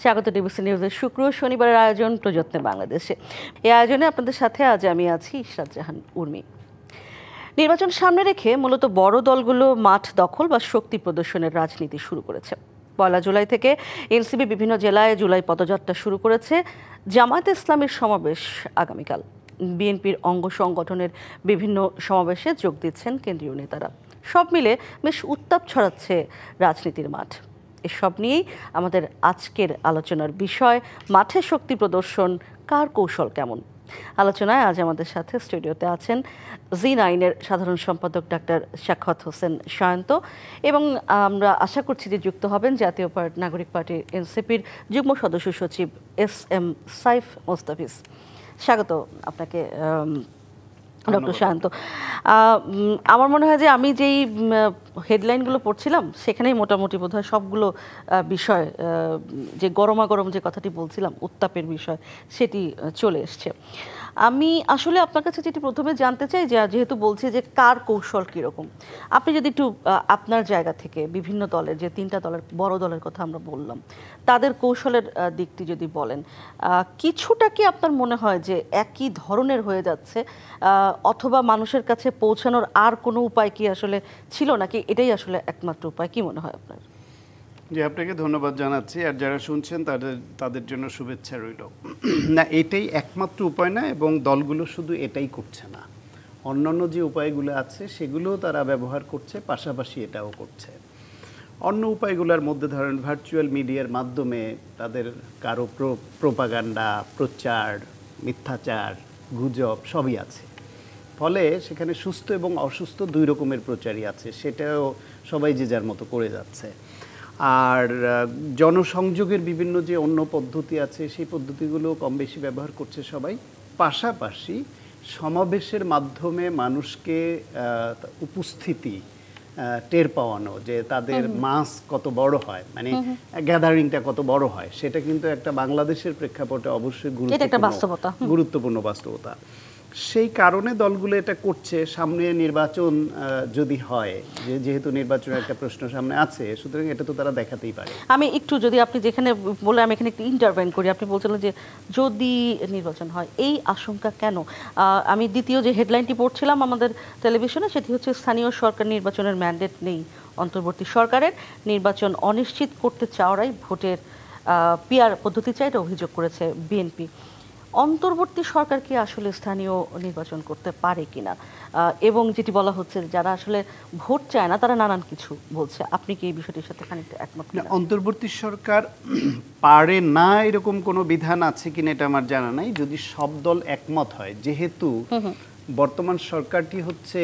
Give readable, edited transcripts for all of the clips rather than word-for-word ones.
স্বাগত ডিবিসি নিউজের শুক্র শনিবারের আয়োজন প্রযত্নে বাংলাদেশে। এই আয়োজনে আপনাদের সাথে আজ আমি আছি ইশরাত জাহান উর্মি। নির্বাচন সামনে রেখে মূলত বড় দলগুলো মাঠ দখল বা শক্তি প্রদর্শনের রাজনীতি শুরু করেছে। ১ জুলাই থেকে এনসিপি বিভিন্ন জেলায় জুলাই পদযাত্রা শুরু করেছে। জামায়াতে ইসলামের সমাবেশ আগামীকাল। বিএনপির অঙ্গ সংগঠনের বিভিন্ন সমাবেশে যোগ দিচ্ছেন কেন্দ্রীয় নেতারা। সব মিলে বেশ উত্তাপ ছড়াচ্ছে রাজনীতির মাঠ। এসব নিয়েই আমাদের আজকের আলোচনার বিষয়, মাঠে শক্তি প্রদর্শন, কার কৌশল কেমন। আলোচনায় আজ আমাদের সাথে স্টুডিওতে আছেন জি9-এর সাধারণ সম্পাদক ডাক্তার সাখাওয়াত হোসেন সায়ন্ত, এবং আমরা আশা করছি যে যুক্ত হবেন জাতীয় নাগরিক পার্টি এনসিপির যুগ্ম সদস্য সচিব এস.এম. সাইফ মোস্তাফিজ। স্বাগত আপনাকে ডক্টর সায়ন্ত। আমার মনে হয় যে আমি যেই হেডলাইনগুলো পড়ছিলাম সেখানেই মোটামুটি বোধহয় সবগুলো বিষয়, যে গরমাগরম যে কথাটি বলছিলাম উত্তাপের বিষয়, সেটি চলে এসছে। আমি আসলে আপনার কাছে যেটি প্রথমে জানতে চাই, যে যেহেতু বলছি যে কার কৌশল কীরকম, আপনি যদি একটু আপনার জায়গা থেকে বিভিন্ন দলের, যে 3টা দলের বড় দলের কথা আমরা বললাম, তাদের কৌশলের দিকটি যদি বলেন, কিছুটা কি আপনার মনে হয় যে একই ধরনের হয়ে যাচ্ছে, অথবা মানুষের কাছে পৌঁছানোর আর কোনো উপায় কি আসলে ছিল, নাকি এটাই আসলে একমাত্র উপায়? কি মনে হয় আপনার? জি, আপনাকে ধন্যবাদ জানাচ্ছি, আর যারা শুনছেন তাদের জন্য শুভেচ্ছা রইল। না, এটাই একমাত্র উপায় না, এবং দলগুলো শুধু এটাই করছে না, অন্যান্য যে উপায়গুলো আছে সেগুলোও তারা ব্যবহার করছে, পাশাপাশি এটাও করছে। অন্য উপায়গুলোর মধ্যে ধরেন ভার্চুয়াল মিডিয়ার মাধ্যমে তাদের কারো প্রোপাগান্ডা, প্রচার, মিথ্যাচার, গুজব সবই আছে। ফলে সেখানে সুস্থ এবং অসুস্থ দুই রকমের প্রচারই আছে, সেটাও সবাই যে যার মতো করে যাচ্ছে। আর জনসংযোগের বিভিন্ন যে অন্য পদ্ধতি আছে সেই পদ্ধতিগুলো কম বেশি ব্যবহার করছে সবাই। পাশাপাশি সমাবেশের মাধ্যমে মানুষকে উপস্থিতি টের পাওয়ানো, যে তাদের মাস কত বড় হয়, মানে গ্যাদারিংটা কত বড় হয়, সেটা কিন্তু একটা বাংলাদেশের প্রেক্ষাপটে অবশ্যই গুরুত্বপূর্ণ বাস্তবতা। সেই কারণে দলগুলো এটা করছে। সামনে নির্বাচন যদি হয়, যেহেতু নির্বাচনের একটা প্রশ্ন সামনে আছে, সুতরাং এটা তো তারা দেখাতেই পারে। আমি একটু, যদি আপনি যেখানে বলে আমি এখানে একটু ইন্টারভেন করি, আপনি বলছিলেন যে যদি নির্বাচন হয়, এই আশঙ্কা কেন? আমি দ্বিতীয় যে হেডলাইনটি পড়ছিলাম আমাদের টেলিভিশনে, সেটি হচ্ছে স্থানীয় সরকার নির্বাচনের ম্যান্ডেট নেই অন্তর্বর্তী সরকারের, নির্বাচন অনিশ্চিত করতে চাওয়ারাই ভোটের পিআর পদ্ধতি চাই, এটা অভিযোগ করেছে বিএনপি। অন্তর্বর্তী সরকার কি আসলে স্থানীয় নির্বাচন করতে পারে কিনা, এবং যেটি বলা হচ্ছে যারা আসলে ভোট চায় না তারা নানান কিছু বলছে, আপনি কি এই বিষয়টির সাথে খানিকটা একমত? অন্তর্বর্তী সরকার পারে না এরকম কোনো বিধান আছে কিনা এটা আমার জানা নাই। যদি সব দল একমত হয়, যেহেতু বর্তমান সরকারটি হচ্ছে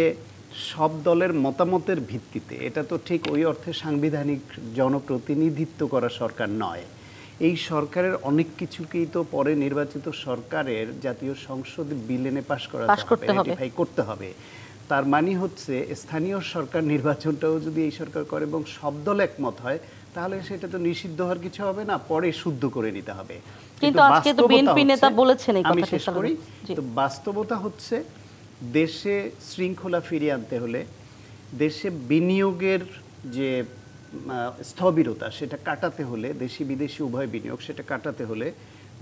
সব দলের মতামতের ভিত্তিতে, এটা তো ঠিক ওই অর্থে সাংবিধানিক জনপ্রতিনিধিত্ব করা সরকার নয়। এই সরকারের অনেক কিছুকেই তো পরে নির্বাচিত সরকারের জাতীয় সংসদে বিল এনে পাশ করতে হবে। তার মানে হচ্ছে স্থানীয় সরকার নির্বাচনটাও যদি এই সরকার করে এবং সব দল একমত হয়, তাহলে সেটা তো নিষিদ্ধ হওয়ার কিছু হবে না, পরে শুদ্ধ করে নিতে হবে। কিন্তু আজকে তো বিএনপি নেতা বলেছেন এই কথাটা। আমি শেষ করি। তো বাস্তবতা হচ্ছে, দেশে শৃঙ্খলা ফিরিয়ে আনতে হলে, দেশে বিনিয়োগের যে স্থবিরতা সেটা কাটাতে হলে, দেশি বিদেশি উভয় বিনিয়োগ সেটা কাটাতে হলে,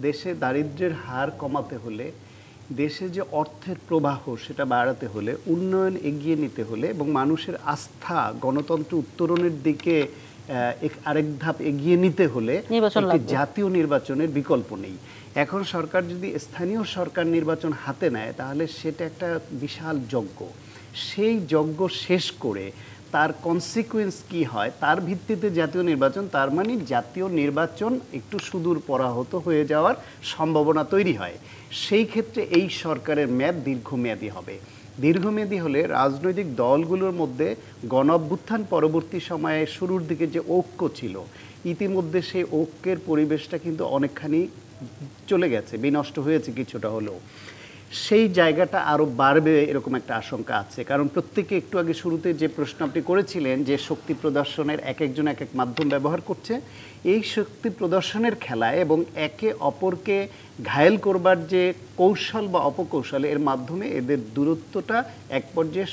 দেশে দারিদ্র্যের হার কমাতে হলে, দেশে যে অর্থের প্রবাহ সেটা বাড়াতে হলে, উন্নয়ন এগিয়ে নিতে হলে, এবং মানুষের আস্থা গণতন্ত্র উত্তরণের দিকে আরেক ধাপ এগিয়ে নিতে হলে একটি জাতীয় নির্বাচনের বিকল্প নেই। এখন সরকার যদি স্থানীয় সরকার নির্বাচন হাতে নেয়, তাহলে সেটা একটা বিশাল যজ্ঞ। সেই যজ্ঞ শেষ করে তার কনসিকুয়েন্স কি হয় তার ভিত্তিতে জাতীয় নির্বাচন, তার মানে জাতীয় নির্বাচন একটু সুদূর পরাহত হয়ে যাওয়ার সম্ভাবনা তৈরি হয়। সেই ক্ষেত্রে এই সরকারের মেয়াদ দীর্ঘমেয়াদী হবে। দীর্ঘমেয়াদী হলে রাজনৈতিক দলগুলোর মধ্যে গণঅভ্যুত্থান পরবর্তী সময়ে শুরুর দিকে যে ঐক্য ছিল, ইতিমধ্যে সেই ঐক্যের পরিবেশটা কিন্তু অনেকখানি চলে গেছে, বিনষ্ট হয়েছে কিছুটা হলেও। সেই জায়গাটা আরও বাড়বে এরকম একটা আশঙ্কা আছে। কারণ প্রত্যেকে, একটু আগে শুরুতে যে প্রশ্ন আপনি করেছিলেন, যে শক্তি প্রদর্শনের এক একজন এক এক মাধ্যম ব্যবহার করছে, এই শক্তি প্রদর্শনের খেলায় এবং একে অপরকে ঘায়েল করবার যে কৌশল বা অপকৌশল, এর মাধ্যমে এদের দূরত্বটা এক পর্যায়ে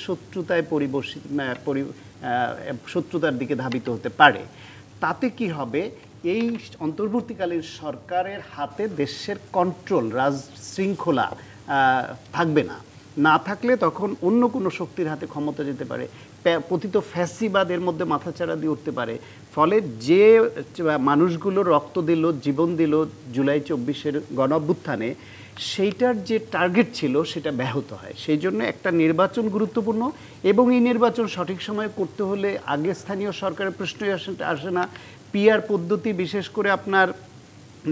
শত্রুতার দিকে ধাবিত হতে পারে। তাতে কি হবে, এই অন্তর্বর্তীকালীন সরকারের হাতে দেশের কন্ট্রোল, শৃঙ্খলা থাকবে না। না থাকলে তখন অন্য কোনো শক্তির হাতে ক্ষমতা যেতে পারে, পতিত ফ্যাসিবাদ এর মধ্যে মাথাচাড়া দিয়ে উঠতে পারে। ফলে যে মানুষগুলো রক্ত দিল, জীবন দিল জুলাই 24-এর গণঅভ্যুত্থানে, সেইটার যে টার্গেট ছিল সেটা ব্যাহত হয়। সেই জন্য একটা নির্বাচন গুরুত্বপূর্ণ, এবং এই নির্বাচন সঠিক সময়ে করতে হলে আগে স্থানীয় সরকারের প্রশ্নই আসে না। পিআর পদ্ধতি, বিশেষ করে আপনার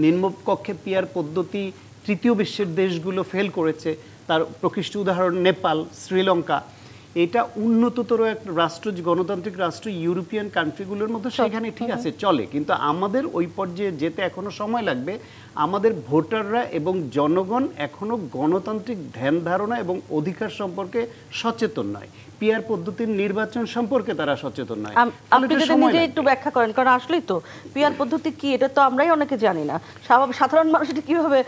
নিম্নকক্ষে পিআর পদ্ধতি তৃতীয় বিশ্বের দেশগুলো ফেল করেছে। তার প্রকৃষ্ট উদাহরণ নেপাল, শ্রীলঙ্কা। এটা উন্নততর একটা রাষ্ট্র, গণতান্ত্রিক রাষ্ট্র, ইউরোপিয়ান কান্ট্রিগুলোর মধ্যে সেখানে ঠিক আছে, চলে। কিন্তু আমাদের ওই পর্যায়ে যেতে এখনো সময় লাগবে। আমাদের ভোটাররা এবং জনগণ এখনো গণতান্ত্রিক ধ্যান ধারণা এবং অধিকার সম্পর্কে সচেতন নয়। পিআর পদ্ধতির নির্বাচন সম্পর্কে তারা সচেতন নয়। আপনি যদি নিজে একটু ব্যাখ্যা করেন, কারণ আসলেই তো পিআর পদ্ধতি কি এটা তো আমরাই অনেকে জানি না। সাধারণ মানুষ এটা কিভাবে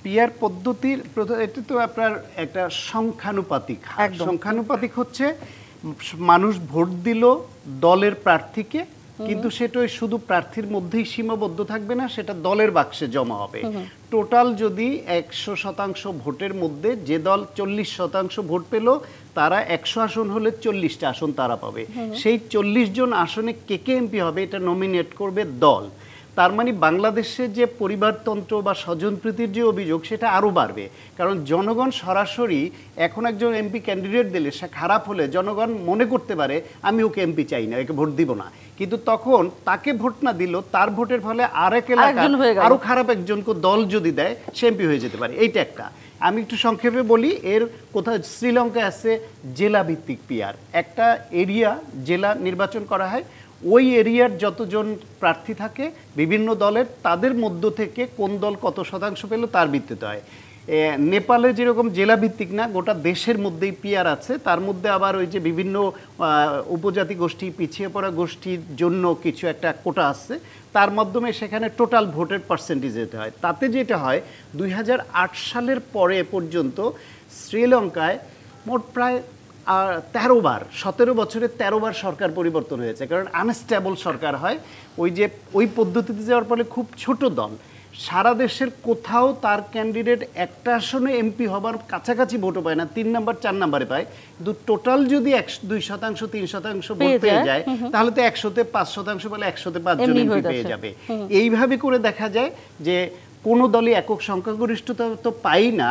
পিআর পদ্ধতির এটা তো আপনার একটা সংখ্যানুপাতিক। সংখ্যানুপাতিক হচ্ছে মানুষ ভোট দিল দলের প্রার্থীকে, কিন্তু সেটা শুধু প্রার্থীর মধ্যেই সীমাবদ্ধ থাকবে না, সেটা দলের বাক্সে জমা হবে। টোটাল যদি 100% ভোটের মধ্যে যে দল 40% ভোট পেল, তারা 100 আসন হলে 40টা আসন তারা পাবে। সেই 40 জন আসনে কে এমপি হবে এটা নমিনেট করবে দল। তার মানে বাংলাদেশে যে পরিবারতন্ত্র বা স্বজনপ্রীতির যে অভিযোগ, সেটা আরও বাড়বে। কারণ জনগণ সরাসরি এখন একজন এমপি ক্যান্ডিডেট দিলে সে খারাপ হলে জনগণ মনে করতে পারে আমি ওকে এমপি চাই না, একে ভোট দিব না। কিন্তু তখন তাকে ভোট না দিল, তার ভোটের ফলে আরেক এলাকা আরো খারাপ একজনকে দল যদি দেয়, সে এমপি হয়ে যেতে পারে। এইটা একটা। আমি একটু সংক্ষেপে বলি, এর কোথাও শ্রীলঙ্কায় আছে জেলা ভিত্তিক পিআর। একটা এরিয়া, জেলা নির্বাচন করা হয়, ওই এরিয়ার যতজন প্রার্থী থাকে বিভিন্ন দলের, তাদের মধ্য থেকে কোন দল কত শতাংশ পেল তার ভিত্তিতে হয়। নেপালে যেরকম জেলা ভিত্তিক না, গোটা দেশের মধ্যেই পিআর আছে। তার মধ্যে আবার ওই যে বিভিন্ন উপজাতি গোষ্ঠী, পিছিয়ে পড়া গোষ্ঠীর জন্য কিছু একটা কোটা আছে, তার মাধ্যমে সেখানে টোটাল ভোটের পার্সেন্টেজ যেতে হয়। তাতে যেটা হয়, 2008 সালের পরে পর্যন্ত শ্রীলঙ্কায় মোট প্রায় 13 বার, 17 বছরে 13 বার সরকার পরিবর্তন হয়েছে। কারণ আনস্টেবল সরকার হয়। ওই পদ্ধতিতে যাওয়ার ফলে খুব ছোট দল সারা দেশের কোথাও তার ক্যান্ডিডেট একটা আসনে এমপি হবার কাছাকাছি ভোটও পায় না, 3 নাম্বার 4 নাম্বারে পায়। কিন্তু টোটাল যদি 2%, 3% ভোট পেয়ে যায়, তাহলে তো 100-তে 5% বলে 100-তে 5 জন এমপি পেয়ে যাবে। এইভাবে করে দেখা যায় যে কোনো দলই একক সংখ্যাগরিষ্ঠতা তো পাই না।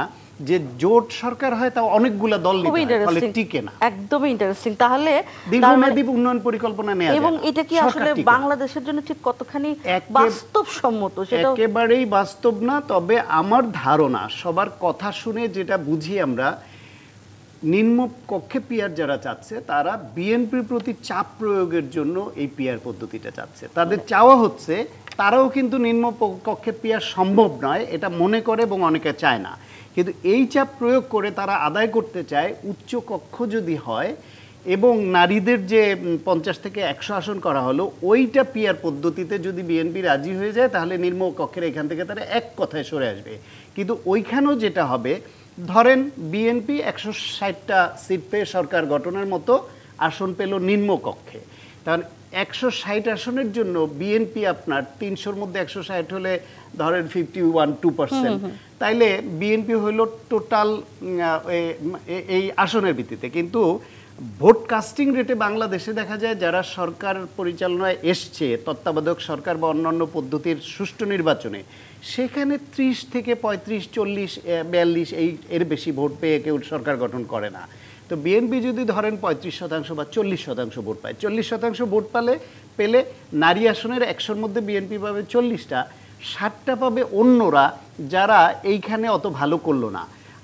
যে জোট সরকার হয় তা অনেকগুলা দল নিতে হয়, ফলে টিকে না। একদমই ইন্টারেস্টিং। তাহলে দীর্ঘমেয়াদী উন্নয়ন পরিকল্পনা নেওয়া যায়, এবং এটা কি আসলে বাংলাদেশের জন্য ঠিক কতখানি বাস্তবসম্মত? সেটা একেবারেই বাস্তব না। তবে আমার ধারণা, সবার কথা শুনে যেটা বুঝি আমরা, নিম্ন কক্ষে পিআর যারা চাচ্ছে, তারা বিএনপির প্রতি চাপ প্রয়োগের জন্য এই পিআর পদ্ধতিটা চাচ্ছে। তাদের চাওয়া হচ্ছে, তারাও কিন্তু নিম্ন কক্ষে পিআর সম্ভব নয় এটা মনে করে এবং অনেকে চায় না। কিন্তু এই চাপ প্রয়োগ করে তারা আদায় করতে চায় উচ্চ কক্ষ যদি হয়, এবং নারীদের যে 50 থেকে 100 আসন করা হলো, ওইটা পিআর পদ্ধতিতে যদি বিএনপি রাজি হয়ে যায়, তাহলে নিম্ন কক্ষের এখান থেকে তারা এক কথায় সরে আসবে। কিন্তু ওইখানেও যেটা হবে, ধরেন বিএনপি 160টা সিট পেয়ে সরকার গঠনের মতো আসন পেল নিম্ন কক্ষে, তাহলে 160 আসনের জন্য বিএনপি আপনার 300-র মধ্যে 160 হলে ধরেন 51-2%, তাইলে বিএনপি হইল টোটাল এই আসনের ভিত্তিতে। কিন্তু ভোট কাস্টিং রেটে বাংলাদেশে দেখা যায় যারা সরকার পরিচালনায় এসছে, তত্ত্বাবধায়ক সরকার বা অন্যান্য পদ্ধতির সুষ্ঠু নির্বাচনে, সেখানে 30 থেকে 35, 40, 42 এর বেশি ভোট পেয়ে কেউ সরকার গঠন করে না। তো বিএনপি যদি ধরেন 35% বা 40% ভোট পায়, 40% ভোট পেলে নারী আসনের 100-র মধ্যে বিএনপি পাবে 40টা, 60টা পাবে অন্যরা যারা এইখানে অত ভালো করলো না।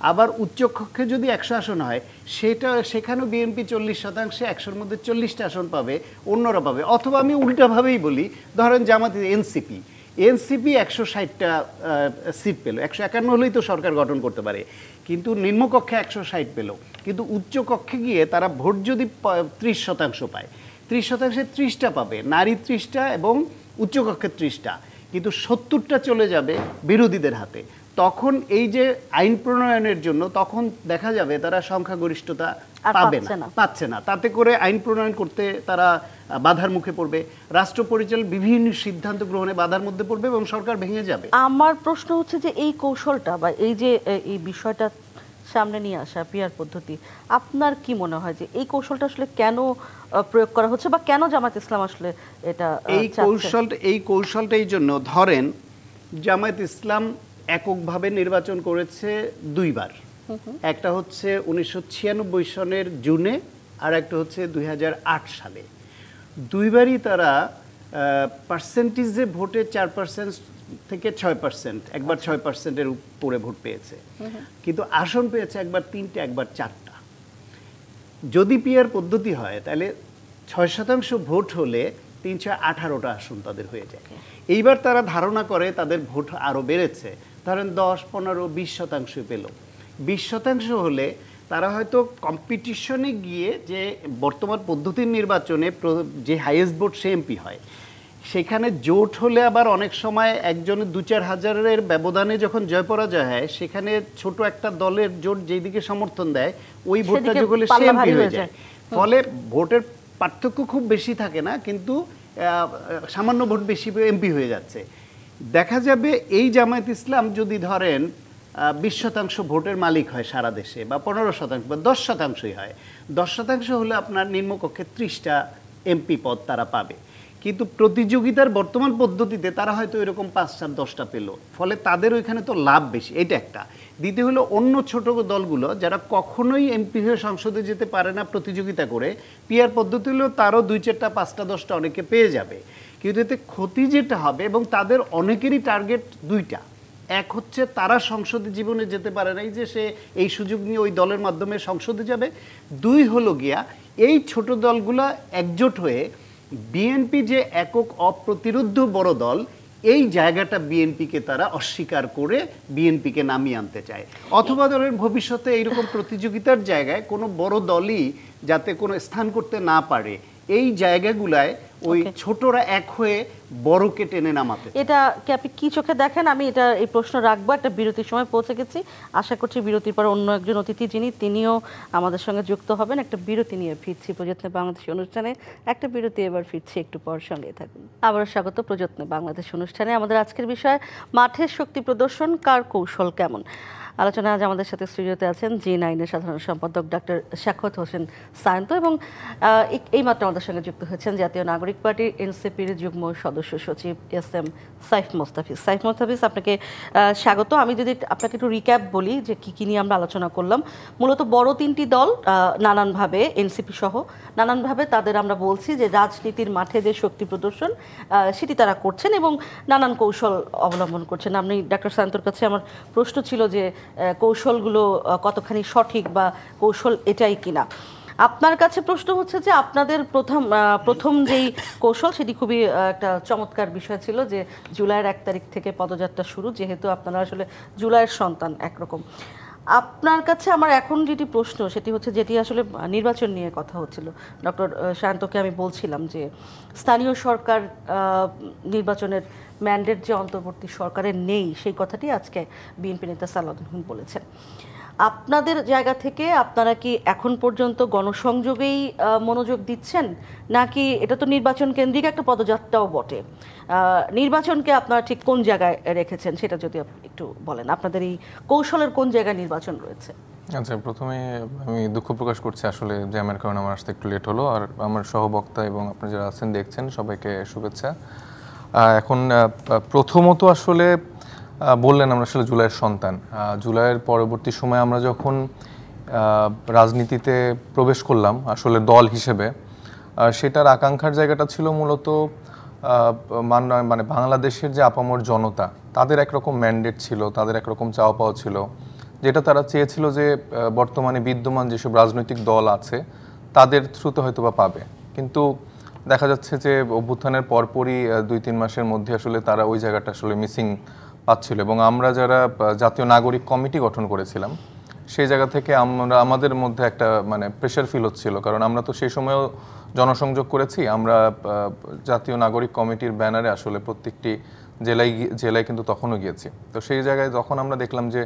আবার উচ্চকক্ষে যদি 100 আসন হয়, সেখানেও বিএনপি 40%, 100-র মধ্যে 40টা আসন পাবে, অন্যরা পাবে। অথবা আমি উল্টাভাবেই বলি, ধরেন জামাত, এনসিপি 160টা সিট পেল, 151 হলেই তো সরকার গঠন করতে পারে, কিন্তু নিম্নকক্ষে 160 পেল। কিন্তু উচ্চকক্ষে গিয়ে তারা ভোট যদি 30% পায়, 30%-এ 30টা পাবে, নারী 30টা এবং উচ্চকক্ষে 30টা, কিন্তু 70টা চলে যাবে বিরোধীদের হাতে। তখন এই যে আইন প্রণয়নের জন্য তখন দেখা যাবে তারা সংখ্যাগরিষ্ঠতা পাচ্ছে না, তাতে করে আইন প্রণয়ন করতে তারা বাধার মুখে পড়বে, রাষ্ট্র পরিচালনা বিভিন্ন সিদ্ধান্ত গ্রহণে বাধার মধ্যে পড়বে এবং সরকার ভেঙে যাবে। আমার প্রশ্ন হচ্ছে যে এই কৌশলটা বা এই যে এই বিষয়টা সামনে নিয়ে আসা পিয়ার পদ্ধতি, আপনার কি মনে হয় যে এই কৌশলটা আসলে কেন প্রয়োগ করা হচ্ছে বা কেন জামায়াত ইসলাম আসলে এটা এই কৌশলটা এই জন্য, ধরেন জামায়াত ইসলাম এককভাবে নির্বাচন করেছে দুইবার, একটা হচ্ছে 1996 সনের জুনে আর একটা হচ্ছে 2008 সালে। দুইবারই তারা পার্সেন্টেজে ভোটে 4% থেকে 6%, একবার 6%-এর উপরে ভোট পেয়েছে, কিন্তু আসন পেয়েছে একবার 3টে একবার 4টা। যদি পিয়ার পদ্ধতি হয় তাহলে 6% ভোট হলে 318টা আসন তাদের হয়ে যায়। এইবার তারা ধারণা করে তাদের ভোট আরও বেড়েছে, ধরেন 10, 15, 20% পেল। 20% হলে তারা হয়তো কম্পিটিশনে গিয়ে যে বর্তমান পদ্ধতির নির্বাচনে যে হাইয়েস্ট ভোট সে এমপি হয়, সেখানে জোট হলে আবার অনেক সময় একজনের 2-4 হাজারের ব্যবধানে যখন জয় পরাজয় হয়, সেখানে ছোট একটা দলের জোট যেদিকে সমর্থন দেয় ওই ভোটটা যোগ হলে সে এমপি হয়ে যায়। ফলে ভোটের পার্থক্য খুব বেশি থাকে না, কিন্তু সামান্য ভোট বেশি এমপি হয়ে যাচ্ছে। দেখা যাবে এই জামায়াত ইসলাম যদি ধরেন 20% ভোটের মালিক হয় সারা দেশে, বা 15% বা 10%ই হয়, 10% হলে আপনার নিম্নকক্ষে 30টা এমপি পদ তারা পাবে। কিন্তু প্রতিযোগিতার বর্তমান পদ্ধতিতে তারা হয়তো এরকম 5-10টা পেল, ফলে তাদের ওইখানে তো লাভ বেশি, এটা একটা। দ্বিতীয় হলো অন্য ছোট দলগুলো যারা কখনোই এমপি হয়ে সংসদে যেতে পারে না প্রতিযোগিতা করে, পিয়ার পদ্ধতি হলেও তারও 2-4টা 5টা 10টা অনেকে পেয়ে যাবে। কিন্তু এতে ক্ষতি যেটা হবে, এবং তাদের অনেকেরই টার্গেট দুইটা, এক হচ্ছে তারা সংসদে জীবনে যেতে পারে নাই যে সে এই সুযোগ নিয়ে ওই দলের মাধ্যমে সংসদে যাবে, দুই হলো গিয়া এই ছোট দলগুলা একজোট হয়ে বিএনপি যে একক অপ্রতিরোধ্য বড় দল, এই জায়গাটা বিএনপিকে তারা অস্বীকার করে বিএনপিকে নামিয়ে আনতে চায়। অথবা ধরেন ভবিষ্যতে এইরকম প্রতিযোগিতার জায়গায় কোনো বড় দলই যাতে কোনো স্থান করতে না পারে, এই জায়গাগুলায় ওই ছোটরা এক হয়ে বড়কে টেনে নামাতে। এটা কি আপনি কি চোখে দেখেন? আমি এটা এই প্রশ্ন রাখবো, একটা বিরতির সময় পৌঁছে গেছি। আশা করছি বিরতির পর অন্য একজন অতিথি তিনিও আমাদের সঙ্গে যুক্ত হবেন। একটা বিরতি নিয়ে ফিরছি প্রযত্নে বাংলাদেশ অনুষ্ঠানে। একটা বিরতি, এবার ফিরছি, একটু পর সঙ্গে থাকুন। আবারও স্বাগত প্রযত্নে বাংলাদেশ অনুষ্ঠানে। আমাদের আজকের বিষয় মাঠের শক্তি প্রদর্শন, কার কৌশল কেমন। আলোচনায় আজ আমাদের সাথে স্টুডিওতে আছেন J9-এর সাধারণ সম্পাদক ডক্টর সাখাওয়াত হোসেন সায়ন্ত, এবং এইমাত্র আমাদের সঙ্গে যুক্ত হয়েছেন জাতীয় নাগরিক পার্টির এনসিপির যুগ্ম সদস্য সচিব SM সাইফ মোস্তাফিজ। সাইফ মোস্তাফিজ, আপনাকে স্বাগত। আমি যদি আপনাকে একটু রিক্যাপ বলি যে কী নিয়ে আমরা আলোচনা করলাম। মূলত বড় তিনটি দল নানানভাবে, এনসিপি সহ নানানভাবে তাদের আমরা বলছি যে রাজনীতির মাঠে যে শক্তি প্রদর্শন সেটি তারা করছেন এবং নানান কৌশল অবলম্বন করছেন। আপনি ডক্টর সায়ন্তর কাছে আমার প্রশ্ন ছিল যে কৌশলগুলো কতখানি সঠিক বা কৌশল এটাই কিনা। আপনার কাছে প্রশ্ন হচ্ছে যে আপনাদের প্রথম যেই কৌশল সেটি খুবই একটা চমৎকার বিষয় ছিল যে জুলাইয়ের 1 তারিখ থেকে পদযাত্রা শুরু, যেহেতু আপনারা আসলে জুলাইয়ের সন্তান একরকম। আপনার কাছে আমার এখন যেটি প্রশ্ন সেটি হচ্ছে, যেটি আসলে নির্বাচন নিয়ে কথা হচ্ছিল, ডক্টর সায়ন্তকে আমি বলছিলাম যে স্থানীয় সরকার নির্বাচনের ম্যান্ডেট যে অন্তর্বর্তী সরকারের নেই, সেই কথাটি আজকে বিএনপি নেতা সালাউদ্দিন বলেছেন। আপনাদের জায়গা থেকে আপনারা কি এখন পর্যন্ত গণসংযোগেই মনোযোগ দিচ্ছেন, নাকি এটা তো নির্বাচন কেন্দ্রিক একটা পদযাত্রাও বটে, নির্বাচনকে আপনারা ঠিক কোন জায়গায় রেখেছেন সেটা যদি একটু বলেন। আপনাদের এই কৌশলের কোন জায়গায় নির্বাচন রয়েছে? আচ্ছা, প্রথমে আমি দুঃখ প্রকাশ করছি আসলে জ্যামের কারণে আমার আসতে একটু লেট হলো, আর আমার সহবক্তা এবং আপনারা যারা আছেন দেখছেন সবাইকে শুভেচ্ছা। এখন প্রথমত আসলে বললেন আমরা আসলে জুলাইয়ের সন্তান। জুলাইয়ের পরবর্তী সময়ে আমরা যখন রাজনীতিতে প্রবেশ করলাম আসলে দল হিসেবে, সেটার আকাঙ্ক্ষার জায়গাটা ছিল মূলত মানে বাংলাদেশের যে আপামর জনতা, তাদের একরকম ম্যান্ডেট ছিল, তাদের একরকম চাওয়া পাওয়া ছিল, যেটা তারা চেয়েছিল যে বর্তমানে বিদ্যমান যেসব রাজনৈতিক দল আছে তাদের থ্রুতে হয়তো বা পাবে। কিন্তু দেখা যাচ্ছে যে অভ্যুত্থানের পরপরই 2-3 মাসের মধ্যে আসলে তারা ওই জায়গাটা আসলে মিসিং পাচ্ছিল, এবং আমরা যারা জাতীয় নাগরিক কমিটি গঠন করেছিলাম সেই জায়গা থেকে আমাদের মধ্যে একটা মানে প্রেশার ফিল হচ্ছিল, কারণ আমরা তো সেই সময়ও জনসংযোগ করেছি। আমরা জাতীয় নাগরিক কমিটির ব্যানারে আসলে প্রত্যেকটি জেলায় কিন্তু তখনও গিয়েছি। তো সেই জায়গায় যখন আমরা দেখলাম যে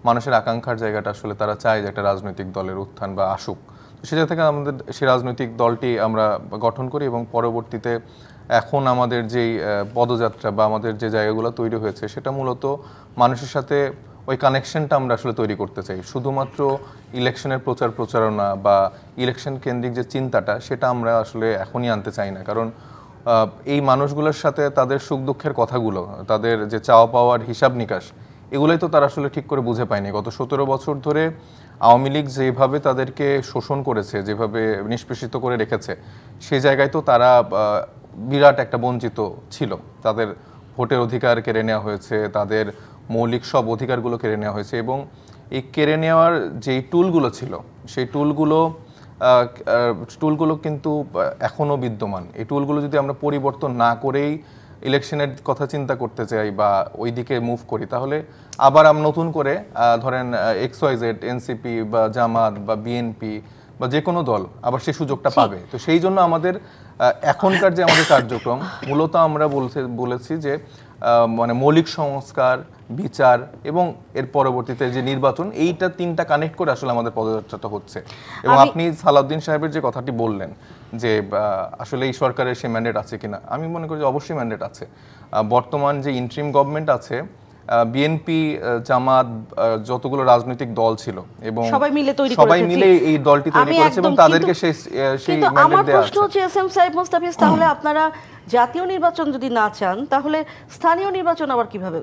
মানুষের আকাঙ্ক্ষার জায়গাটা আসলে তারা চায় যে একটা রাজনৈতিক দলের উত্থান বা আসুক, তো সে জায়গা থেকে আমাদের সেই রাজনৈতিক দলটি আমরা গঠন করি এবং পরবর্তীতে এখন আমাদের যেই পদযাত্রা বা আমাদের যে জায়গাগুলো তৈরি হয়েছে সেটা মূলত মানুষের সাথে ওই কানেকশনটা আমরা আসলে তৈরি করতে চাই। শুধুমাত্র ইলেকশনের প্রচারণা বা ইলেকশন কেন্দ্রিক যে চিন্তাটা সেটা আমরা আসলে এখনই আনতে চাই না, কারণ এই মানুষগুলোর সাথে তাদের সুখ দুঃখের কথাগুলো, তাদের যে চাওয়া পাওয়ার হিসাব নিকাশ, এগুলোই তো তারা আসলে ঠিক করে বুঝে পায়নি। গত 17 বছর ধরে আওয়ামী লীগ যেভাবে তাদেরকে শোষণ করেছে, যেভাবে নিষ্পেষিত করে রেখেছে, সেই জায়গায় তো তারা বিরাট একটা বঞ্চিত ছিল। তাদের ভোটের অধিকার কেড়ে নেওয়া হয়েছে, তাদের মৌলিক সব অধিকারগুলো কেড়ে নেওয়া হয়েছে, এবং এই কেড়ে নেওয়ার যেই টুলগুলো ছিল সেই টুলগুলো কিন্তু এখনও বিদ্যমান। এই টুলগুলো যদি আমরা পরিবর্তন না করেই ইলেকশনের কথা চিন্তা করতে চাই বা ওই দিকে মুভ করি, তাহলে আবার আমরা নতুন করে ধরেন XYZ, এনসিপি বা জামাত বা বিএনপি বা যে কোনো দল আবার সেই সুযোগটা পাবে। তো সেই জন্য আমাদের এখনকার যে আমাদের কার্যক্রম, মূলত আমরা বলেছি যে মানে মৌলিক সংস্কার, বিচার এবং এর পরবর্তীতে যে নির্বাচন, এইটা তিনটা কানেক্ট করে আসলে আমাদের পদযাত্রাটা হচ্ছে। এবং আপনি সালাউদ্দিন সাহেবের যে কথাটি বললেন যে আসলে এই সরকারের সে ম্যান্ডেট আছে কিনা, আমি মনে করি যে অবশ্যই ম্যান্ডেট আছে। বর্তমান যে ইন্টারিম গভর্নমেন্ট আছে, বিএনপি, জামাত, যতগুলো রাজনৈতিক দল ছিল এবং সবাই মিলে এই দলটি তৈরি করেছে এবং তাদেরকে সেই আমার প্রশ্ন হচ্ছে এসএম সাহেব মোস্তাফিজ, তাহলে আপনারা জাতীয় নির্বাচন যদি না চান তাহলে স্থানীয় নির্বাচন আবার কিভাবে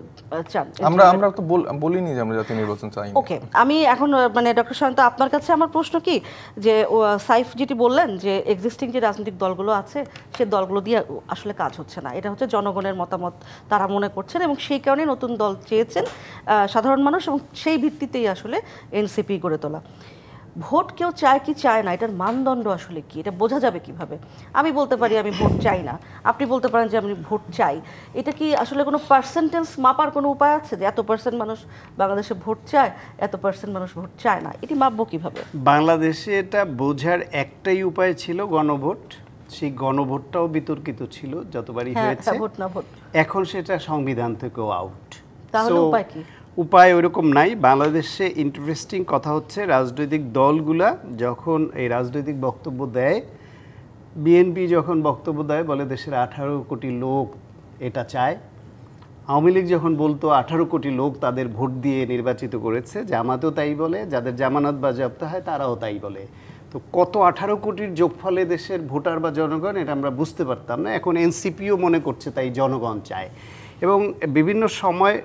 চান? আমরা তো বলিনি যে আমরা জাতীয় নির্বাচন চাই না। ওকে, আমি এখন মানে ডক্টর শান্ত আপনার কাছে আমার প্রশ্ন কি, যে সাইফ যেটি বললেন যে এক্সিস্টিং যে রাজনৈতিক দলগুলো আছে সে দলগুলো দিয়ে আসলে কাজ হচ্ছে না, এটা হচ্ছে জনগণের মতামত তারা মনে করছেন এবং সেই কারণে নতুন দল চেয়েছেন সাধারণ মানুষ, এবং সেই ভিত্তিতেই আসলে এনসিপি গড়ে তোলা। ভোট কেউ চায় কি চায় না, এটার মানদণ্ড আসলে কি, এটা বোঝা যাবে কিভাবে? আমি বলতে পারি আমি ভোট চাই না, আপনি বলতে পারেন যে আমি ভোট চাই, এটা কি আসলে কোনো পার্সেন্টেজ মাপার কোনো উপায় আছে যে এত পার্সেন্ট মানুষ বাংলাদেশে ভোট চায়, এত পার্সেন্ট মানুষ ভোট চায় না, এটি মাপবো কিভাবে? বাংলাদেশে এটা বোঝার একটাই উপায় ছিল, গণভোট। সেই গণভোটটাও বিতর্কিত ছিল যতবারই হয়েছে, ভোট না ভোট। এখন সেটা সংবিধান থেকেও আউট। তাহলে উপায় কি? উপায় ওইরকম নাই। বাংলাদেশে ইন্টারেস্টিং কথা হচ্ছে, রাজনৈতিক দলগুলা যখন এই রাজনৈতিক বক্তব্য দেয়, বিএনপি যখন বক্তব্য দেয় বলে দেশের 18 কোটি লোক এটা চায়, আওয়ামী লীগ যখন বলতো 18 কোটি লোক তাদের ভোট দিয়ে নির্বাচিত করেছে, জামাতও তাই বলে, যাদের জামানত বাজেয়াপ্ত হয় তারাও তাই বলে। তো কত 18 কোটির যোগফলে দেশের ভোটার বা জনগণ, এটা আমরা বুঝতে পারতাম না। এখন এনসিপিও মনে করছে তাই জনগণ চায়। এবং বিভিন্ন সময়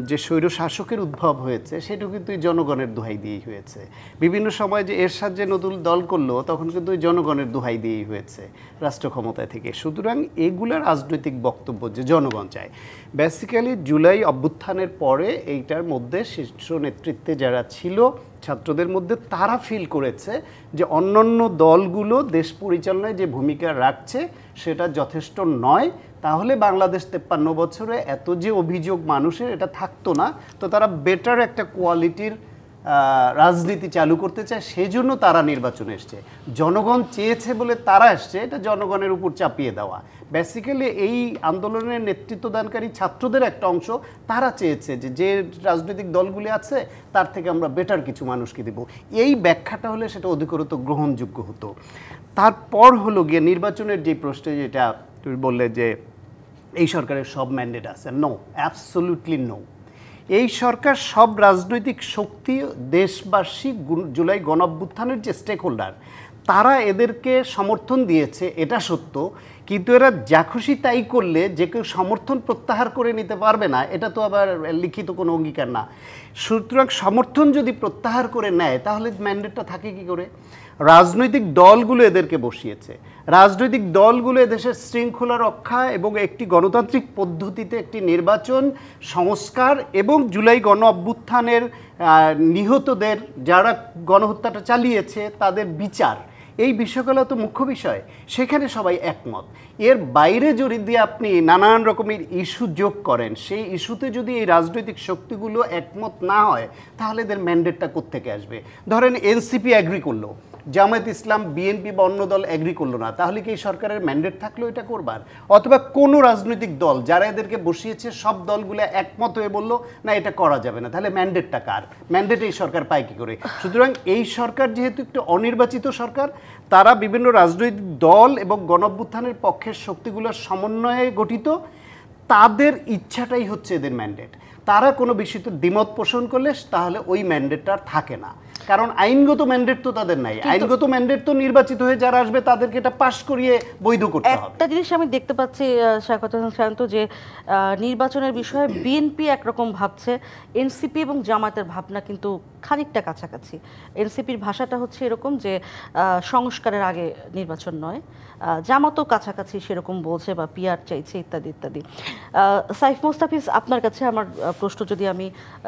যে স্বৈর শাসকের উদ্ভব হয়েছে সেটা কিন্তু জনগণের দোহাই দিয়েই হয়েছে। বিভিন্ন সময় যে এরশাদ যে নতুন দল করলো তখন কিন্তু জনগণের দোহাই দিয়েই হয়েছে রাষ্ট্র ক্ষমতায় থেকে। সুতরাং এগুলো রাজনৈতিক বক্তব্য যে জনগণ চায়। বেসিক্যালি জুলাই অভ্যুত্থানের পরে এইটার মধ্যে শীর্ষ নেতৃত্বে যারা ছিল ছাত্রদের মধ্যে, তারা ফিল করেছে যে অন্যান্য দলগুলো দেশ পরিচালনায় যে ভূমিকা রাখছে সেটা যথেষ্ট নয়, তাহলে বাংলাদেশ 53 বছরে এত যে অভিযোগ মানুষের এটা থাকতো না। তো তারা বেটার একটা কোয়ালিটির রাজনীতি চালু করতে চায়, সেজন্য তারা নির্বাচনে এসছে। জনগণ চেয়েছে বলে তারা এসছে, এটা জনগণের উপর চাপিয়ে দেওয়া। বেসিক্যালি এই আন্দোলনের নেতৃত্বদানকারী ছাত্রদের একটা অংশ তারা চেয়েছে যে রাজনৈতিক দলগুলি আছে তার থেকে আমরা বেটার কিছু মানুষকে দেব। এই ব্যাখ্যাটা হলে সেটা অধিকতর গ্রহণযোগ্য হতো। তারপর হলো গিয়ে নির্বাচনের যে প্রশ্নে, যেটা তুমি বললে যে এই সরকারের সব ম্যান্ডেট আছে, নো, অ্যাবসলিউটলি নো। এই সরকার সব রাজনৈতিক শক্তি, দেশবাসী, জুলাই গণঅভ্যুত্থানের যে স্টেক হোল্ডার, তারা এদেরকে সমর্থন দিয়েছে, এটা সত্য। কিন্তু এরা যা খুশি তাই করলে যে কেউ সমর্থন প্রত্যাহার করে নিতে পারবে না, এটা তো আবার লিখিত কোনো অঙ্গীকার না। সুতরাং সমর্থন যদি প্রত্যাহার করে নেয় তাহলে ম্যান্ডেটটা থাকে কি করে? রাজনৈতিক দলগুলো এদেরকে বসিয়েছে। রাজনৈতিক দলগুলো এদেশের শৃঙ্খলা রক্ষা এবং একটি গণতান্ত্রিক পদ্ধতিতে একটি নির্বাচন সংস্কার এবং জুলাই গণ অভ্যুত্থানের নিহতদের, যারা গণহত্যাটা চালিয়েছে, তাদের বিচার, এই বিষয়গুলো তো মুখ্য বিষয়। সেখানে সবাই একমত। এর বাইরে যদি আপনি নানান রকমের ইস্যু যোগ করেন, সেই ইস্যুতে যদি এই রাজনৈতিক শক্তিগুলো একমত না হয় তাহলে এদের ম্যান্ডেটটা কোত্থেকে আসবে? ধরেন এনসিপি অ্যাগ্রি করলো, জামায়াত ইসলাম, বিএনপি বা অন্য দল এগ্রি করলো না, তাহলে কি এই সরকারের ম্যান্ডেট থাকলো এটা করবার? অথবা কোনো রাজনৈতিক দল যারা এদেরকে বসিয়েছে সব দলগুলো একমত হয়ে বললো না এটা করা যাবে না, তাহলে ম্যান্ডেটটা কার? ম্যান্ডেট এই সরকার পায় কি করে? সুতরাং এই সরকার যেহেতু একটু অনির্বাচিত সরকার, তারা বিভিন্ন রাজনৈতিক দল এবং গণঅভ্যুত্থানের পক্ষের শক্তিগুলোর সমন্বয়ে গঠিত, তাদের ইচ্ছাটাই হচ্ছে এদের ম্যান্ডেট। তারা কোনো বিষয়তে দ্বিমত পোষণ করলে তাহলে ওই ম্যান্ডেটটা তো না, কারণ আইনগত ম্যান্ডেট তো তাদের নাই। আইনগত ম্যান্ডেট তো নির্বাচিত হয়ে যারা আসবে তাদেরকে এটা পাশ করিয়ে বৈধ করতে হবে। একটা জিনিস আমি দেখতে পাচ্ছি শায়খাত হোসেন শান্ত, যে নির্বাচনের বিষয়ে বিএনপি একরকম ভাবছে, এনসিপি এবং জামায়াতের ভাবনা কিন্তু খানিকটা কাছাকাছি। এনসিপির ভাষাটা হচ্ছে এরকম যে সংস্কারের আগে নির্বাচন নয়, জামাতও কাছাকাছি সেরকম বলছে বা পিআর চাইছে ইত্যাদি ইত্যাদি। সাইফ মোস্তাফিজ, আপনার কাছে আমার প্রশ্ন, যদি আমি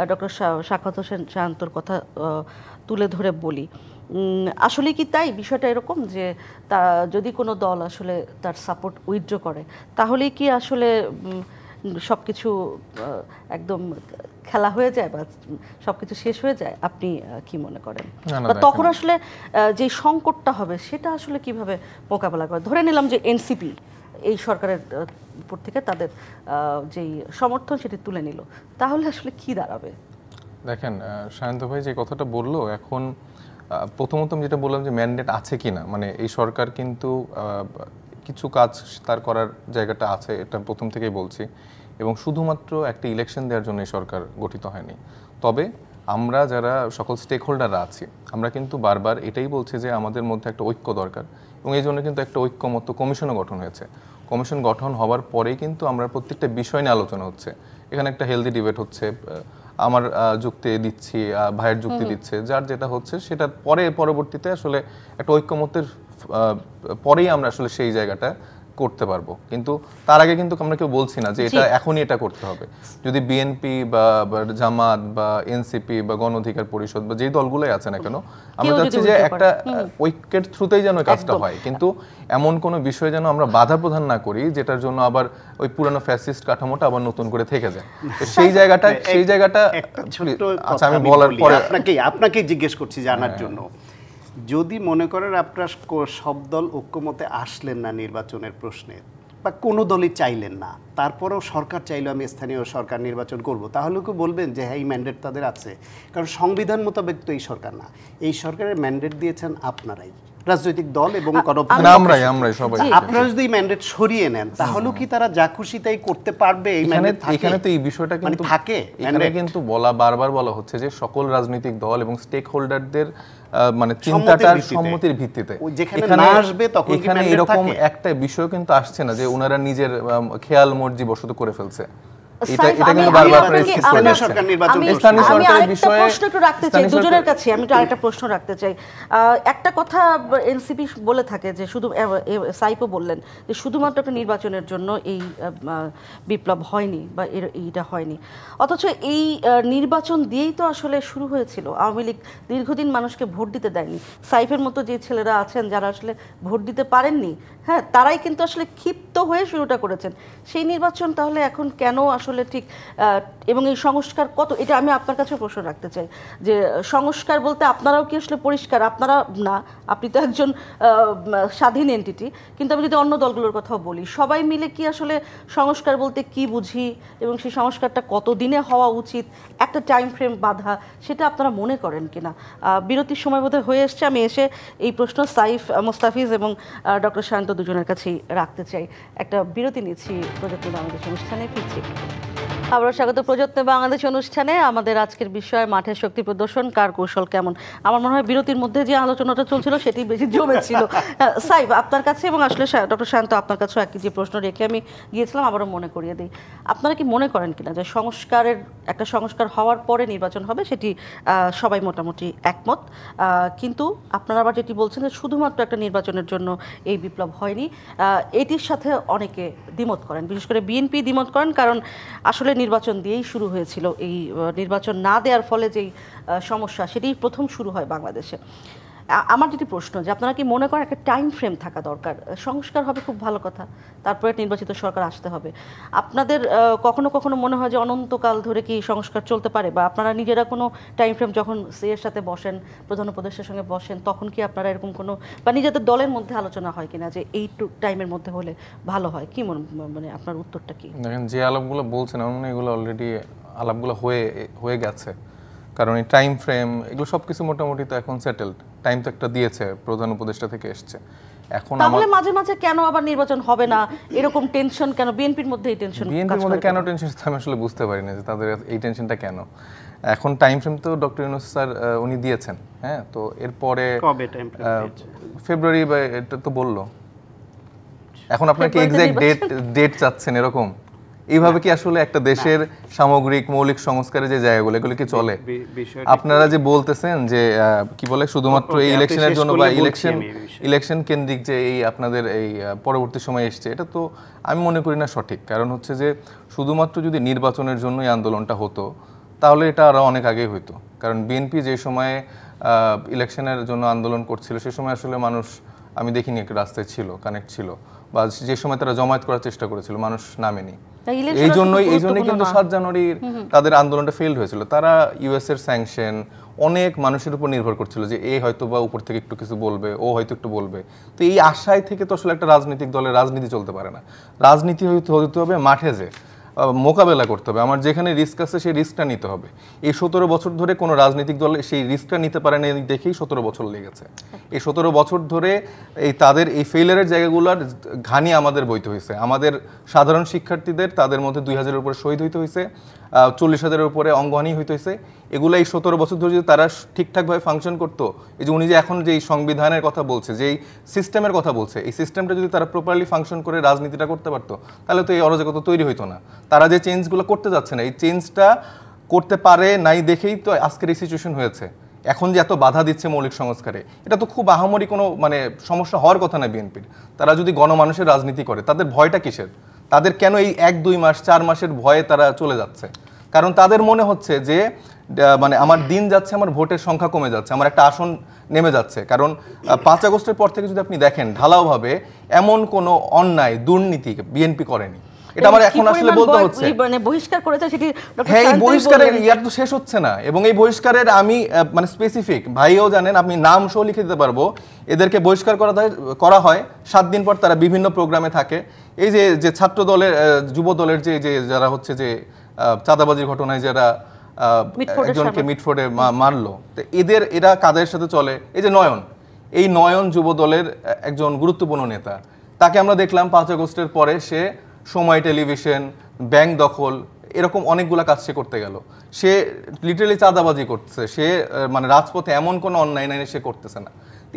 ডক্টর শায়খাত হোসেন শান্তর কথা তুলে ধরে বলি, আসলে কি তাই বিষয়টা এরকম যে যদি কোনো দল আসলে তার সাপোর্ট উইথড্র করে তাহলেই কি আসলে সব কিছু একদম খেলা হয়ে যায় বা সব কিছু শেষ হয়ে যায়? আপনি কি মনে করেন? বা তখন আসলে যে সংকটটা হবে সেটা আসলে কিভাবে মোকাবেলা করে? ধরে নিলাম যে এনসিপি এই সরকারের উপর থেকে তাদের যেই সমর্থন সেটি তুলে নিল, তাহলে আসলে কি দাঁড়াবে? দেখেন, শায়ন্ত ভাই যে কথাটা বললো, এখন প্রথমত আমি যেটা বললাম যে ম্যান্ডেট আছে কিনা, মানে এই সরকার কিন্তু কিছু কাজ তার করার জায়গাটা আছে, এটা প্রথম থেকেই বলছি, এবং শুধুমাত্র একটা ইলেকশন দেওয়ার জন্য এই সরকার গঠিত হয়নি। তবে আমরা যারা সকল স্টেক হোল্ডাররা আছি, আমরা কিন্তু বারবার এটাই বলছি যে আমাদের মধ্যে একটা ঐক্য দরকার, এবং এই জন্য কিন্তু একটা ঐক্যমত্য কমিশনও গঠন হয়েছে। কমিশন গঠন হওয়ার পরেই কিন্তু আমরা প্রত্যেকটা বিষয় নিয়ে আলোচনা হচ্ছে, এখানে একটা হেলদি ডিবেট হচ্ছে, আমার যুক্তি দিচ্ছি, ভাইয়ের যুক্তি দিচ্ছে, যার যেটা হচ্ছে সেটা পরবর্তীতে আসলে একটা ঐক্যমত্যের পরেই আমরা আসলে সেই জায়গাটা করতে পারবো। কিন্তু তার আগে কিন্তু আমরা কেউ বলছি না যে এটা এখনই এটা করতে হবে। যদি বিএনপি বা জামাত বা এনসিপি বা গণ অধিকার পরিষদ বা যেই দলগুলোই আছে না কেন, আমরা চাচ্ছি যে একটা ঐক্যের থ্রুতেই যেন কাজটা হয়, কিন্তু এমন কোনো বিষয় যেন আমরা বাধা প্রদান না করি যেটার জন্য আবার ওই পুরানো ফ্যাসিস্ট কাঠামোটা আবার নতুন করে থেকে যায়। তো সেই জায়গাটা আচ্ছা আমি বলার পরে আপনাকে জিজ্ঞেস করছি জানার জন্য, যদি মনে করেন আপনার সব দল ঐক্যমতে আসলেন না নির্বাচনের প্রশ্নে, বা কোনো দলই চাইলেন না, তারপরেও সরকার চাইলো আমি স্থানীয় সরকার নির্বাচন করব, তাহলে কি বলবেন যে হ্যাঁ এই ম্যান্ডেট তাদের আছে? কারণ সংবিধান মোতাবেক তো এই সরকার না, এই সরকারের ম্যান্ডেট দিয়েছেন আপনারাই, রাজনৈতিক দল এবং আমরাই সবাই। আপনারা যদি ম্যান্ডেট সরিয়ে নেন তাহলে কি তারা যা খুশি তাই করতে পারবে? এই ম্যান্ডেট এখানে তো এই বিষয়টা কিন্তু থাকে, এখানে কিন্তু বারবার বলা হচ্ছে যে সকল রাজনৈতিক দল এবং স্টেক হোল্ডারদের মানে চিন্তাটার সম্মতির ভিত্তিতে এখানে এরকম একটা বিষয় কিন্তু আসছে না যে ওনারা নিজের খেয়াল মর্জি বশত করে ফেলছে। আরেকটা প্রশ্ন রাখতে চাই। একটা কথা এনসিপি বলে থাকে যে শুধু, সাইফও বললেন যে শুধুমাত্র একটা নির্বাচনের জন্য এই বিপ্লব হয়নি বা এইটা হয়নি, অথচ এই নির্বাচন দিয়েই তো আসলে শুরু হয়েছিল। আওয়ামী লীগ দীর্ঘদিন মানুষকে ভোট দিতে দেয়নি। সাইফের মতো যে ছেলেরা আছেন যারা আসলে ভোট দিতে পারেননি, হ্যাঁ, তারাই কিন্তু আসলে ক্ষিপ্ত হয়ে শুরুটা করেছেন। সেই নির্বাচন তাহলে এখন কেন আসলে ঠিক, এবং এই সংস্কার কত, এটা আমি আপনার কাছে প্রশ্ন রাখতে চাই যে সংস্কার বলতে আপনারাও কি আসলে পরিষ্কার? আপনারা না, আপনি তো একজন স্বাধীন এন্টিটি, কিন্তু আমি যদি অন্য দলগুলোর কথাও বলি, সবাই মিলে কি আসলে সংস্কার বলতে কি বুঝি এবং সেই সংস্কারটা কত দিনে হওয়া উচিত, একটা টাইম ফ্রেম বাঁধা, সেটা আপনারা মনে করেন কিনা? বিরতির সময় বোধহয় হয়ে এসছে, আমি এসে এই প্রশ্ন সাইফ মোস্তাফিজ এবং ডক্টর শান্ত দুজনের কাছেই রাখতে চাই। একটা বিরতি নিচ্ছি, প্রযুক্তি বাংলাদেশ অনুষ্ঠানে ফিরছি। আবারও স্বাগত প্রযত্ন বাংলাদেশ অনুষ্ঠানে। আমাদের আজকের বিষয় মাঠের শক্তি প্রদর্শন, কার কৌশল কেমন। আমার মনে হয় বিরতির মধ্যে যে আলোচনাটা চলছিল সেটি বেশি জমেছিল। সাইফ, আপনার কাছে এবং আসলে ডক্টর শান্ত আপনার কাছেও একই যে প্রশ্ন রেখে আমি গিয়েছিলাম, আবারও মনে করিয়ে দিই, আপনারা কি মনে করেন কিনা যে একটা সংস্কার হওয়ার পরে নির্বাচন হবে, সেটি সবাই মোটামুটি একমত, কিন্তু আপনারা আবার যেটি বলছেন যে শুধুমাত্র একটা নির্বাচনের জন্য এই বিপ্লব হয়নি, এটির সাথে অনেকে দ্বিমত করেন, বিশেষ করে বিএনপি দ্বিমত করেন, কারণ আসলে নির্বাচন দিয়েই শুরু হয়েছিল। এই নির্বাচন না দেওয়ার ফলে যেই সমস্যা, সেটি প্রথম শুরু হয় বাংলাদেশে। আমার যেটি প্রশ্ন যে আপনারা কি মনে করেন একটা টাইম ফ্রেম থাকা দরকার? সংস্কার হবে খুব ভালো কথা, তারপরে নির্বাচিত সরকার আসতে হবে। আপনাদের কখনো কখনো মনে হয় যে অনন্তকাল ধরে কি সংস্কার চলতে পারে, বা আপনারা নিজেরা কোনো টাইম ফ্রেম যখন সিএর সাথে বসেন, প্রধান উপদেষ্টার সঙ্গে বসেন, তখন কি আপনারা এরকম কোনো, বা নিজেদের দলের মধ্যে আলোচনা হয় কিনা যে এই টাইমের মধ্যে হলে ভালো হয়? কি মানে আপনার উত্তরটা কি? দেখেন, যে আলাপগুলো বলছেন আমার মনে হয় এগুলো অলরেডি আলাপগুলো হয়ে গেছে, কারণ এই টাইম ফ্রেম এগুলো সব কিছু মোটামুটি তো এখন সেটেলড। টাইম তো একটা দিয়েছে, প্রধান উপদেষ্টা থেকে এসছে। এখন তাহলে মাঝে মাঝে কেন আবার নির্বাচন হবে না, এরকম টেনশন কেন বিএনপির মধ্যে? এই টেনশন বিএনপির মধ্যে কেন টেনশন, আমি আসলে বুঝতে পারি না যে তাদের এই টেনশনটা কেন। এখন টাইম ফ্রেম তো ডক্টর ইউনূস স্যার উনি দিয়েছেন, হ্যাঁ, তো এরপরে কবে টাইম ফ্রেম দিয়েছে? ফেব্রুয়ারি বা এটা তো বললো। এখন আপনারা কি এক্সাক্ট ডেট চাচ্ছেন এরকম? এইভাবে কি আসলে একটা দেশের সামগ্রিক মৌলিক সংস্কারের যে জায়গাগুলো এগুলো কি চলে? আপনারা যে বলতেছেন যে কি বলে শুধুমাত্র এই ইলেকশনের জন্য বা ইলেকশন কেন্দ্রিক যে এই আপনাদের এই পরবর্তী সময় এসছে, এটা তো আমি মনে করি না সঠিক। কারণ হচ্ছে যে শুধুমাত্র যদি নির্বাচনের জন্য এই আন্দোলনটা হতো তাহলে এটা আরও অনেক আগেই হইতো। কারণ বিএনপি যে সময়ে ইলেকশনের জন্য আন্দোলন করছিল সে সময় আসলে মানুষ আমি দেখিনি একটা রাস্তায় ছিল, কানেক্ট ছিল, বা যে সময় তারা জমায়েত করার চেষ্টা করেছিল মানুষ নামেনি। এই জন্যই কিন্তু 7 জানুয়ারি তাদের আন্দোলনটা ফেইল হয়েছিল। তারা ইউএস এর স্যাংশন অনেক মানুষের উপর নির্ভর করছিল যে এ হয়তো বা উপর থেকে একটু কিছু বলবে, ও হয়তো একটু বলবে। তো এই আশায় থেকে তো আসলে একটা রাজনৈতিক দলের রাজনীতি চলতে পারে না। রাজনীতি হতে হবে মাঠে যে মোকাবেলা করতে হবে, আমার যেখানে রিস্ক আছে সেই রিস্কটা নিতে হবে। এই 17 বছর ধরে কোনো রাজনৈতিক দল সেই রিস্কটা নিতে পারে না দেখেই 17 বছর লেগেছে। এই 17 বছর ধরে এই তাদের এই ফেইলারের জায়গাগুলোর ঘানি আমাদের বইতে হয়েছে। আমাদের সাধারণ শিক্ষার্থীদের তাদের মধ্যে 2000-এর উপরে শহীদ হইতে হয়েছে, 40,000-এর উপরে অঙ্গহানি হইতে হয়েছে। এগুলো এই 17 বছর ধরে যদি তারা ঠিকঠাকভাবে ফাংশন করতো, এই যে উনি যে এখন যে সংবিধানের কথা বলছে, যেই সিস্টেমের কথা বলছে, এই সিস্টেমটা যদি তারা প্রপারলি ফাংশন করে রাজনীতিটা করতে পারতো তাহলে তো এই অরাজকতা তৈরি হইতো না। তারা যে চেঞ্জগুলো করতে যাচ্ছে না, এই চেঞ্জটা করতে পারে নাই দেখেই তো আজকের এই সিচুয়েশন হয়েছে। এখন যে এত বাধা দিচ্ছে মৌলিক সংস্কারে, এটা তো খুব আহামরি কোনো মানে সমস্যা হওয়ার কথা না বিএনপির। তারা যদি গণমানুষের রাজনীতি করে, তাদের ভয়টা কিসের? তাদের কেন এই 1-2 মাস 4 মাসের ভয়ে তারা চলে যাচ্ছে? কারণ তাদের মনে হচ্ছে যে মানে আমার দিন যাচ্ছে, আমার ভোটের সংখ্যা কমে যাচ্ছে, আমার একটা আসন নেমে যাচ্ছে। কারণ 5 আগস্টের পর থেকে যদি আপনি দেখেন ঢালাওভাবে এমন কোনো অন্যায় দুর্নীতি বিএনপি করেনি। এটা আমার এখন আসলে বলতে হচ্ছে, মানে বহিষ্কার করেছে সেটি হ্যাঁ, এই বহিষ্কারের ইয়ার তো শেষ হচ্ছে না। এবং এই বহিষ্কারের আমি মানে স্পেসিফিক ভাইও জানেন, আপনি নাম সহ লিখে দিতে পারবো। এদেরকে বহিষ্কার করা হয় 7 দিন পর তারা বিভিন্ন প্রোগ্রামে থাকে। এই যে ছাত্র দলের যুব দলের যে যারা হচ্ছে যে চাঁদাবাজির ঘটনায় যারা একজনকে মিটফোর্ডে মারলো, তো এরা কাদের সাথে চলে? এই যে এই নয়ন যুব দলের একজন গুরুত্বপূর্ণ নেতা, তাকে আমরা দেখলাম 5 আগস্টের পরে সে সময় টেলিভিশন, ব্যাংক দখল, এরকম অনেকগুলা কাজ সে করতে গেল। সে লিটারালি চাঁদাবাজি করছে, সে মানে রাজপথে এমন কোনো অন্যায় নাই সে করতেছে না।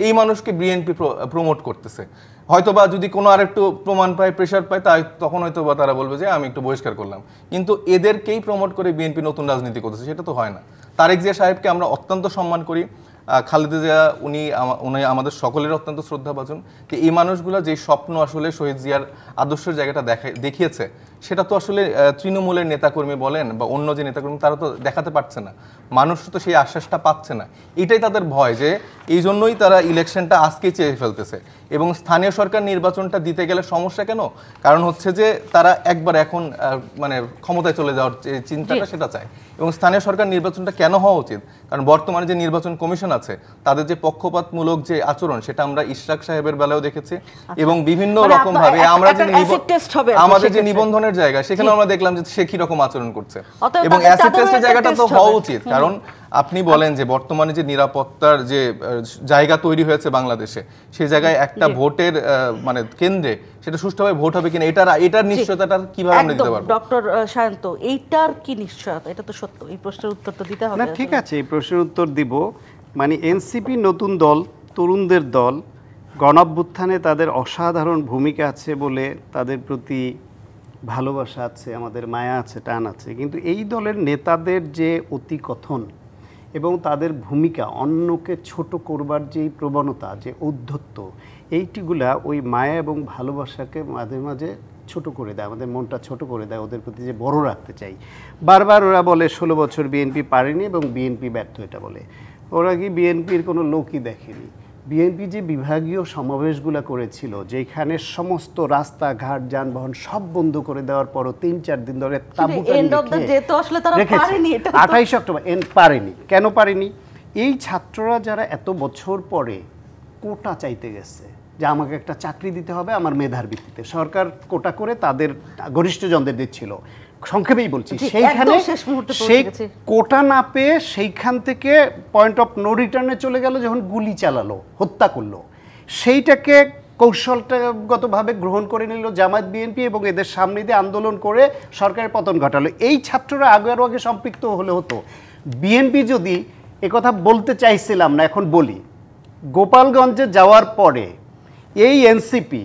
এই মানুষকে বিএনপি প্রমোট করতেছে। হয়তোবা যদি কোনো আরেকটু প্রমাণ পায়, প্রেশার পায়, তখন হয়তোবা তারা বলবে যে আমি একটু বহিষ্কার করলাম। কিন্তু এদেরকেই প্রমোট করে বিএনপি নতুন রাজনীতি করতেছে, সেটা তো হয় না। তারেক জিয়া সাহেবকে আমরা অত্যন্ত সম্মান করি, খালেদা জিয়া উনি আমাদের সকলের অত্যন্ত শ্রদ্ধাভাজন। তো এই মানুষগুলো যে স্বপ্ন আসলে শহীদ জিয়ার আদর্শের জায়গাটা দেখিয়েছে, সেটা তো আসলে তৃণমূলের নেতাকর্মী বলেন বা অন্য যে নেতাকর্মী তারা তো দেখাতে পারছে না। মানুষ তো সেই আশ্বাসটা পাচ্ছে না। এটাই তাদের ভয়, যে এই জন্যই তারা ইলেকশনটা আজকেই চেয়ে ফেলতেছে। এবং স্থানীয় সরকার নির্বাচনটা দিতে গেলে সমস্যা কেন? কারণ হচ্ছে যে তারা একবার এখন মানে ক্ষমতায় চলে যাওয়ার যে চিন্তাটা সেটা চায়। এবং স্থানীয় সরকার নির্বাচনটা কেন হওয়া উচিত? কারণ বর্তমানে যে নির্বাচন কমিশন আছে তাদের যে পক্ষপাতমূলক যে আচরণ, সেটা আমরা ইশরাক সাহেবের বেলাও দেখেছি। এবং বিভিন্ন রকম ভাবে আমরা যে আমাদের যে নিবন্ধনের জায়গা, সেখানে আমরা দেখলাম যে সে কি রকম আচরণ করছে। এবং অ্যাসিড টেস্টের জায়গাটা তো হওয়া উচিত। কারণ আপনি বলেন যে বর্তমানে যে নিরাপত্তার যে জায়গা তৈরি হয়েছে বাংলাদেশে, সেই জায়গায় একটা ভোটের মানে কেন্দ্রে সেটা সুষ্ঠুভাবে ভোট হবে কিনা, এটার নিশ্চয়তাটা কিভাবে আমরা দিতে পারবো? ডক্টর সায়ন্ত, এইটার কি নিশ্চয়তা? এটা তো সত্য, এই প্রশ্নের উত্তর তো দিতে হবে। না, ঠিক আছে, এই প্রশ্নের উত্তর দিব। মানে এনসিপি নতুন দল, তরুণদের দল, গণঅভ্যুত্থানে তাদের অসাধারণ ভূমিকা আছে বলে তাদের প্রতি ভালোবাসা আছে, আমাদের মায়া আছে, টান আছে। কিন্তু এই দলের নেতাদের যে অতিকথন এবং তাদের ভূমিকা, অন্যকে ছোট করবার যে প্রবণতা, যে ঔদ্ধত্য, এইটিগুলা ওই মায়া এবং ভালোবাসাকে মাঝে মাঝে ছোট করে দেয়, আমাদের মনটা ছোট করে দেয়। ওদের প্রতি যে বড় রাখতে চাই, বারবার ওরা বলে 16 বছর বিএনপি পারেনি এবং বিএনপি ব্যর্থ, এটা বলে। ওরা কি বিএনপির কোনো লোকই দেখেনি। বিএনপি যে বিভাগীয় সমাবেশগুলো করেছিল, যেখানে সমস্ত রাস্তাঘাট যানবাহন সব বন্ধ করে দেওয়ার পরও 3-4 দিন ধরে এন্ড অফ দ্য ডে তো আসলে তারা পারেনি, এটা 28 অক্টোবর পারেনি। কেন পারেনি? এই ছাত্ররা যারা এত বছর পরে কোটা চাইতে গেছে যে আমাকে একটা চাকরি দিতে হবে আমার মেধার ভিত্তিতে, সরকার কোটা করে তাদের ঘনিষ্ঠজনদের দিচ্ছিল, সংক্ষেপেই বলছি, সেইখানে সেই কোটা না পেয়ে সেইখান থেকে পয়েন্ট অফ নো রিটার্নে চলে গেল, যখন গুলি চালালো, হত্যা করলো, সেইটাকে কৌশলগতভাবে গ্রহণ করে নিল জামায়াত বিএনপি এবং এদের সামনে দিয়ে আন্দোলন করে সরকারের পতন ঘটালো। এই ছাত্ররা আগে সম্পৃক্ত হলে হতো। বিএনপি যদি একথা বলতে চাইছিলাম না, এখন বলি, গোপালগঞ্জে যাওয়ার পরে এই এনসিপি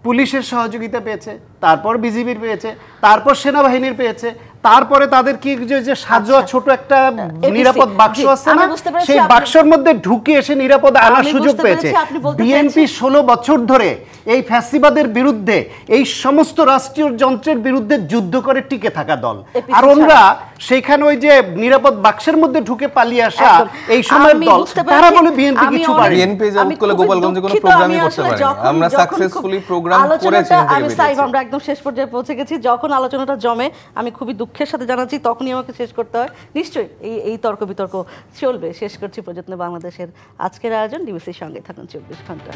পুলিশের সহযোগিতা পেয়েছে, তারপর বিজিবির পেয়েছে, তারপর সেনাবাহিনীর পেয়েছে, তারপরে তাদের কি যে সাজোয়া ছোট একটা নিরাপদ বাক্স আছে না, সেই বাক্সের মধ্যে ঢুকে এসে নিরাপদ আনার সুযোগ পেয়েছে। বিএনপি 16 বছর ধরে এই ফ্যাসিবাদের বিরুদ্ধে, এই সমস্ত রাষ্ট্রীয় যন্ত্রের বিরুদ্ধে যুদ্ধ করে টিকে থাকা দল, আর ওরা সেখানে ওই যে নিরাপদ বাক্সের মধ্যে ঢুকে পালিয়ে আসা এই সময়ের দল, তারা বলে বিএনপি কিছু পারে। বিএনপি জবাব করলে গোপালগঞ্জে কোনো প্রোগ্রামই করতে পারেনি। আমরা সাকসেসফুলি প্রোগ্রাম করেছি। আমরা একদম শেষ পর্যায়ে পৌঁছে গেছি। যখন আলোচনাটা জমে, আমি খুবই দুঃখের সাথে জানাচ্ছি, তখনই আমাকে শেষ করতে হয়। নিশ্চয়ই এই তর্ক বিতর্ক চলবে। শেষ করছি প্রযত্ন বাংলাদেশের আজকের আয়োজন। ডিবিসির সঙ্গে থাকুন 24 ঘন্টা।